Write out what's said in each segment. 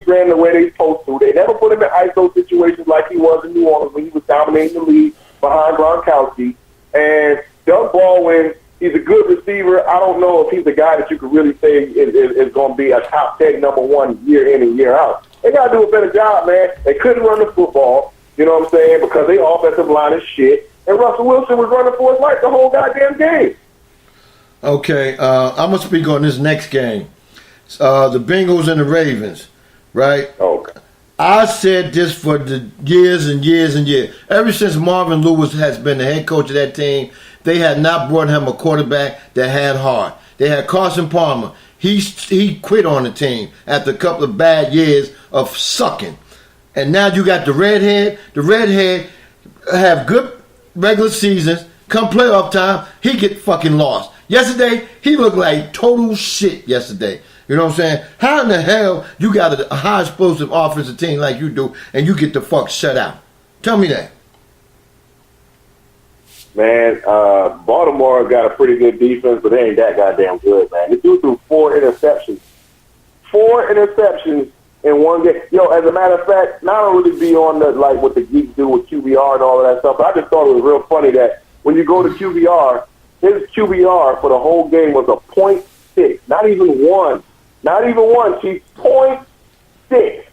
ran the way they supposed to. They never put him in ISO situations like he was in New Orleans when he was dominating the league behind Gronkowski. And Doug Baldwin, he's a good receiver. I don't know if he's a guy that you could really say is going to be a top 10 number one year in and year out. They got to do a better job, man. They couldn't run the football, you know what I'm saying, because their offensive line is shit. And Russell Wilson was running for his life the whole goddamn game. Okay, I'm going to speak on this next game. The Bengals and the Ravens, right? Okay. I said this for the years and years and years. Ever since Marvin Lewis has been the head coach of that team, they had not brought him a quarterback that had heart. They had Carson Palmer. He quit on the team after a couple of bad years of sucking. And now you got the redhead. The redhead have good regular seasons. Come playoff time, he get fucking lost. Yesterday, he looked like total shit yesterday. You know what I'm saying? How in the hell you got a high explosive offensive team like you do and you get the fuck shut out? Tell me that. Man, Baltimore got a pretty good defense, but they ain't that goddamn good, man. The dude threw 4 interceptions. 4 interceptions in one game. As a matter of fact, not only be on the, like, what the geeks do with QBR and all of that stuff, but I just thought it was real funny that when you go to QBR, his QBR for the whole game was a .6. Not even one. Not even one. She's .6.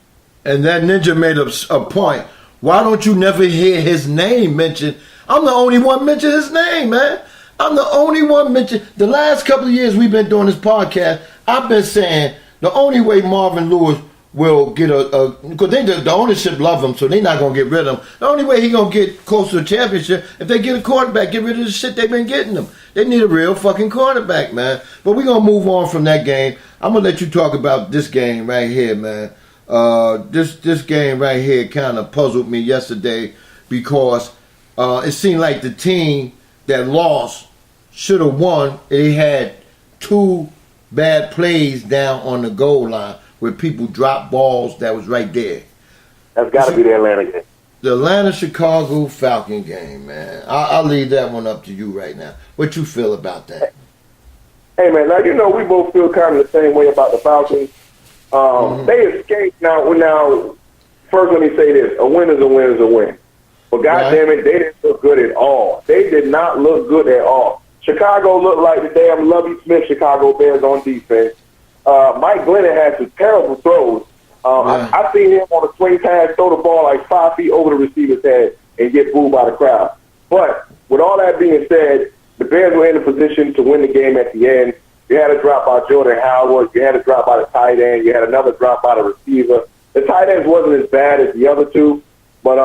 And that ninja made a point. Why don't you never hear his name mentioned? I'm the only one mention his name, man. I'm the only one mention. The last couple of years we've been doing this podcast, I've been saying the only way Marvin Lewis will get because the ownership love him, so they're not going to get rid of him. The only way he's going to get close to a championship if they get a quarterback, get rid of the shit they've been getting them. They need a real fucking quarterback, man. But we're going to move on from that game. I'm going to let you talk about this game right here, man. This game right here kind of puzzled me yesterday because it seemed like the team that lost should have won. They had 2 bad plays down on the goal line where people dropped balls that was right there. That's got to be the Atlanta game. The Atlanta-Chicago Falcon game, man. I'll leave that one up to you right now. What you feel about that? Hey, man, now, we both feel kind of the same way about the Falcons. They escaped. Now, first let me say this. A win is a win is a win. But goddamn it, they didn't look good at all. They did not look good at all. Chicago looked like the damn Lovie Smith Chicago Bears on defense. Mike Glennon had some terrible throws. I seen him on a swing pass throw the ball like 5 feet over the receiver's head and get booed by the crowd. But with all that being said, the Bears were in a position to win the game at the end. You had a drop by Jordan Howard. You had a drop by the tight end. You had another drop by the receiver. The tight ends wasn't as bad as the other two. But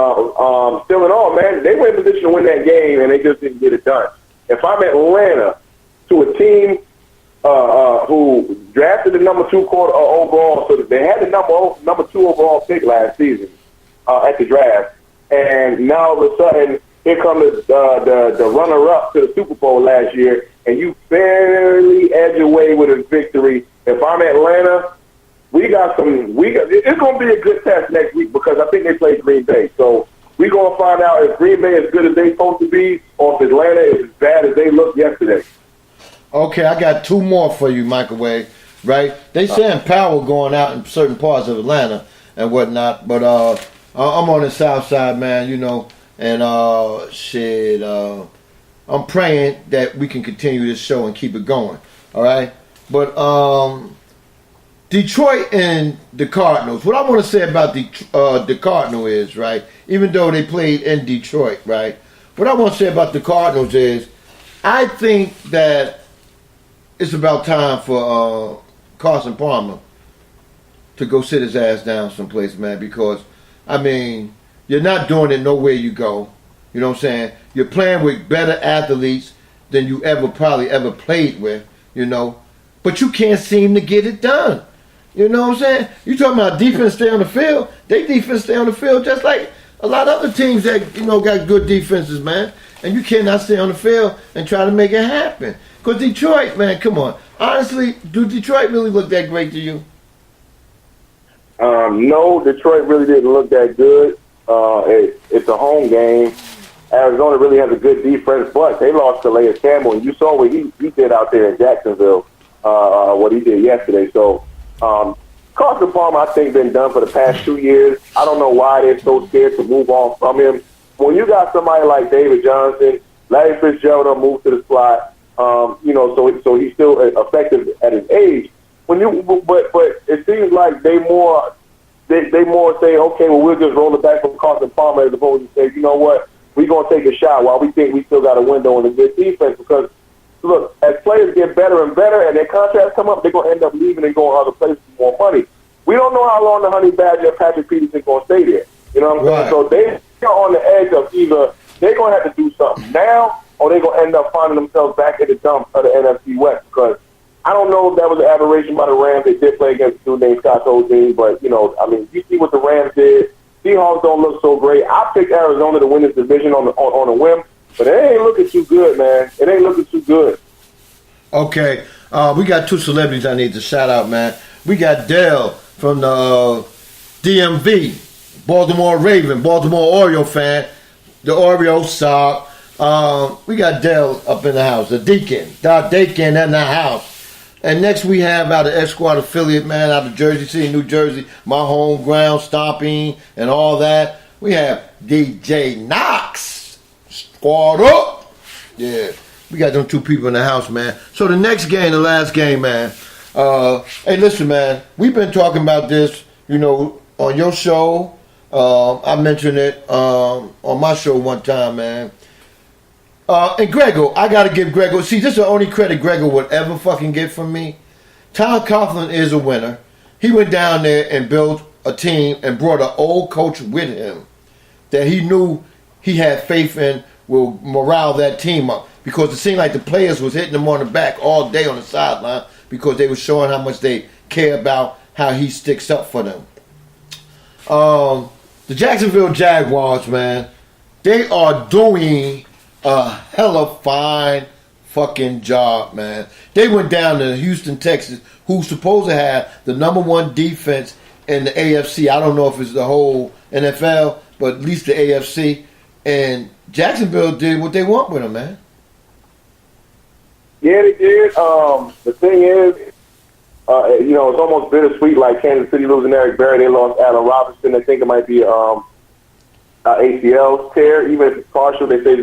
still in all, man, they were in position to win that game, and they just didn't get it done. If I'm Atlanta to a team who drafted the number 2 overall, so they had the number 2 overall pick last season at the draft, and now all of a sudden here comes the runner-up to the Super Bowl last year, and you barely edge away with a victory. If I'm Atlanta, it's going to be a good test next week because I think they play Green Bay. So we're going to find out if Green Bay is as good as they're supposed to be or if Atlanta is as bad as they looked yesterday. Okay, I got 2 more for you, Microwave, right? They saying power going out in certain parts of Atlanta and whatnot, but I'm on the south side, man, and I'm praying that we can continue this show and keep it going, all right? But Detroit and the Cardinals. What I want to say about the Cardinals is, right, even though they played in Detroit, right, what I want to say about the Cardinals is I think that it's about time for Carson Palmer to go sit his ass down someplace, man, because, you're not doing it nowhere you go. You know what I'm saying? You're playing with better athletes than you probably ever played with, but you can't seem to get it done. You know what I'm saying? You talking about defense stay on the field. They defense stay on the field just like a lot of other teams that, got good defenses, man. And you cannot stay on the field and try to make it happen. Because Detroit, man, come on. Honestly, do Detroit really look that great to you? No, Detroit really didn't look that good. It's a home game. Arizona really has a good defense, but they lost to Calais Campbell, and you saw what he did out there in Jacksonville, what he did yesterday. So Carson Palmer, I think, been done for the past 2 years. I don't know why they're so scared to move on from him. When you got somebody like David Johnson, Larry Fitzgerald moved to the slot, so he's still effective at his age. But it seems like they more say, okay, well, we'll just roll it back from Carson Palmer as opposed to say, you know what, we're going to take a shot while we think we still got a window in a good defense. Because, look, as players get better and better and their contracts come up, they're going to end up leaving and going other places for more money. We don't know how long the Honey Badger and Patrick Peterson going to stay there. You know what I'm saying? So they're on the edge of either they're going to have to do something now or they're going to end up finding themselves back in the dumps of the NFC West. Because I don't know if that was an aberration by the Rams. They did play against a dude named Scott Hodin, but, you see what the Rams did. Seahawks don't look so great. I picked Arizona to win this division on a whim, but it ain't looking too good, man. It ain't looking too good. Okay. We got two celebrities I need to shout out, man. We got Dell from the DMV, Baltimore Raven, Baltimore Oriole fan, the Orioles sock. We got Dell up in the house, the Deacon, Doc Deacon in the house. And next we have out of X Squad affiliate, man, out of Jersey City, New Jersey, my home ground, stomping and all that. We have DJ Knox, squad up. Yeah, we got them two people in the house, man. So the next game, the last game, man. Hey, listen, man, we've been talking about this, on your show. I mentioned it on my show one time, man. And Grego, I got to give Grego, see, this is the only credit Grego would ever fucking get from me. Tom Coughlin is a winner. He went down there and built a team and brought an old coach with him that he knew he had faith in will morale that team up. Because it seemed like the players was hitting him on the back all day on the sideline because they were showing how much they care about how he sticks up for them. The Jacksonville Jaguars, man, they are doing a hella fine fucking job, man. They went down to Houston, Texas, who's supposed to have the number one defense in the AFC. I don't know if it's the whole NFL, but at least the AFC. And Jacksonville did what they want with them, man. Yeah, they did. The thing is, it's almost bittersweet, like Kansas City losing Eric Berry. They lost Allen Robinson. I think it might be ACL tear. Even if it's partial, they say he's going to